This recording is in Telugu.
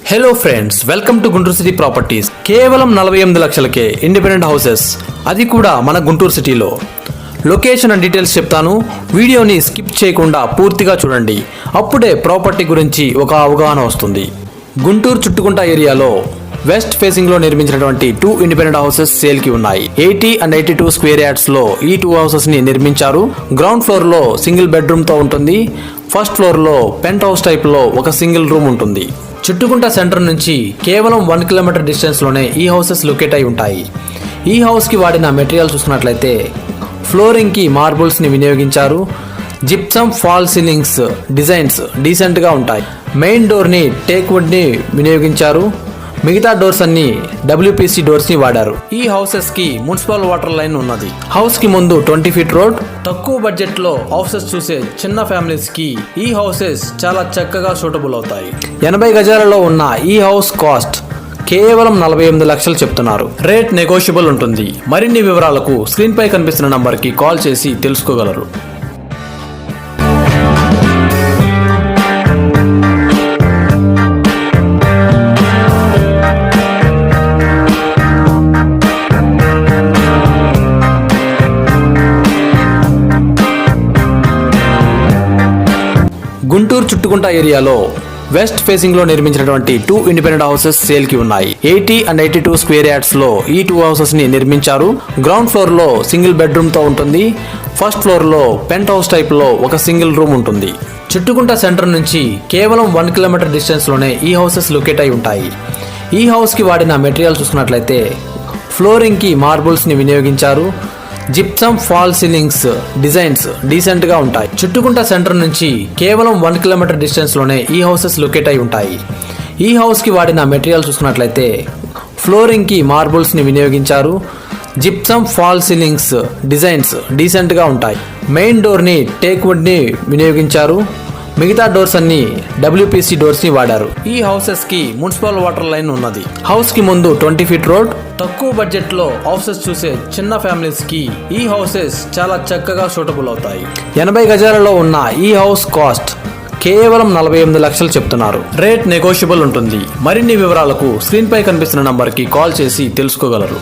Hello friends, welcome to Guntur city properties. కేవలం 48 లక్షలకే ఇండిపెండెంట్ హౌసెస్, అది కూడా మన గుంటూరు సిటీలో. లొకేషన్ అండ్ డీటెయిల్స్ చెప్తాను, వీడియోని స్కిప్ చేయకుండా పూర్తిగా చూడండి. అప్పుడే ప్రాపర్టీ గురించి ఒక అవగాహన వస్తుంది. గుంటూరు చుట్టుకుంట ఏరియాలో వెస్ట్ ఫేసింగ్ లో నిర్మించినటువంటి 2 ఇండిపెండెంట్ హౌసెస్ సేల్ కి ఉన్నాయి. 80 and 82 స్క్వేర్ యార్డ్స్ లో ఈ 2 హౌసెస్ ని నిర్మించారు. గ్రౌండ్ ఫ్లోర్ లో సింగిల్ బెడ్రూమ్ తో ఉంటుంది. ఫస్ట్ ఫ్లోర్ లో పెంట్ హౌస్ టైప్ లో ఒక సింగిల్ రూమ్ ఉంటుంది. చుట్టుకుంట సెంటర్ నుంచి కేవలం 1 కిలోమీటర్ డిస్టెన్స్ లోనే ఈ హౌసెస్ లొకేట్ అయి ఉంటాయి. ఈ హౌస్ కి వాడిన మెటీరియల్ చూసుకున్నట్లయితే ఫ్లోరింగ్ కి మార్బుల్స్ ని వినియోగించారు. Gypsum fall ceilings designs decent గా ఉంటాయి. మెయిన్ డోర్ ని టేక్ వుడ్ ని వినియోగించారు. మిగతా డోర్స్ అన్ని WPC డోర్స్ ని వాడారు. ఈ హౌసెస్ కి మున్సిపల్ వాటర్ లైన్ ఉన్నది. హౌస్ కి ముందు 20 ఫీట్ రోడ్. తక్కువ బడ్జెట్ లో హౌసెస్ చూసే చిన్న ఫ్యామిలీస్ కి ఈ హౌసెస్ చాలా చక్కగా సూటబుల్ అవుతాయి. 80 గజాలలో ఉన్న ఈ హౌస్ కాస్ట్ కేవలం 48 లక్షలు చెప్తున్నారు. రేట్ నెగోషియబుల్ ఉంటుంది. మరిన్ని వివరాలకు స్క్రీన్ పై కనిపిస్తున్న నంబర్ కి కాల్ చేసి తెలుసుకోగలరు. గుంటూరు చుట్టుకుంట ఏరియాలో వెస్ట్ ఫేసింగ్ లో నిర్మించినటువంటి 2 ఇండిపెండెంట్ హౌసెస్ సేల్ కి ఉన్నాయి. 80 and 82 స్క్వేర్ యార్డ్స్ లో ఈ 2 హౌసెస్ ని నిర్మించారు. గ్రౌండ్ ఫ్లోర్ లో సింగిల్ బెడ్రూమ్ తో ఉంటుంది. ఫస్ట్ ఫ్లోర్ లో పెంట్ హౌస్ టైప్ లో ఒక సింగిల్ రూమ్ ఉంటుంది. చుట్టుకుంట సెంటర్ నుంచి కేవలం 1 కిలోమీటర్ డిస్టెన్స్ లోనే ఈ హౌసెస్ లొకేట్ అయి ఉంటాయి. ఈ హౌస్ కి వాడిన మెటీరియల్ చూసుకున్నట్లయితే ఫ్లోరింగ్ కి మార్బుల్స్ ని వినియోగించారు. Gypsum fall ceilings designs decent గా ఉంటాయి. చుట్టుకుంట సెంటర్ నుంచి కేవలం 1 కిలోమీటర్ డిస్టెన్స్ లోనే ఈ హౌసెస్ లొకేట్ అయి ఉంటాయి. ఈ హౌస్ కి వాడిన మెటీరియల్ చూసుకున్నట్లయితే ఫ్లోరింగ్ కి మార్బుల్స్ ని వినియోగించారు. Gypsum fall ceilings designs decent గా ఉంటాయి. మెయిన్ డోర్ ని టేక్ వుడ్ ని వినియోగించారు. మిగతా డోర్స్ అన్ని WPC డోర్స్ ని వాడారు. ఈ హౌసెస్ కి మున్సిపల్ వాటర్ లైన్ ఉన్నది. హౌస్ కి ముందు 20 ఫీట్ రోడ్. తక్కువ బడ్జెట్ లో హౌసెస్ చూసే చిన్న ఫ్యామిలీస్ కి ఈ హౌసెస్ చాలా చక్కగా సూటబుల్ అవుతాయి. 80 గజాలలో ఉన్న ఈ హౌస్ కాస్ట్ కేవలం 48 లక్షలు చెప్తున్నారు. రేట్ నెగోషియబుల్ ఉంటుంది. మరిన్ని వివరాలకు స్క్రీన్ పై కనిపిస్తున్న నంబర్ కి కాల్ చేసి తెలుసుకోగలరు.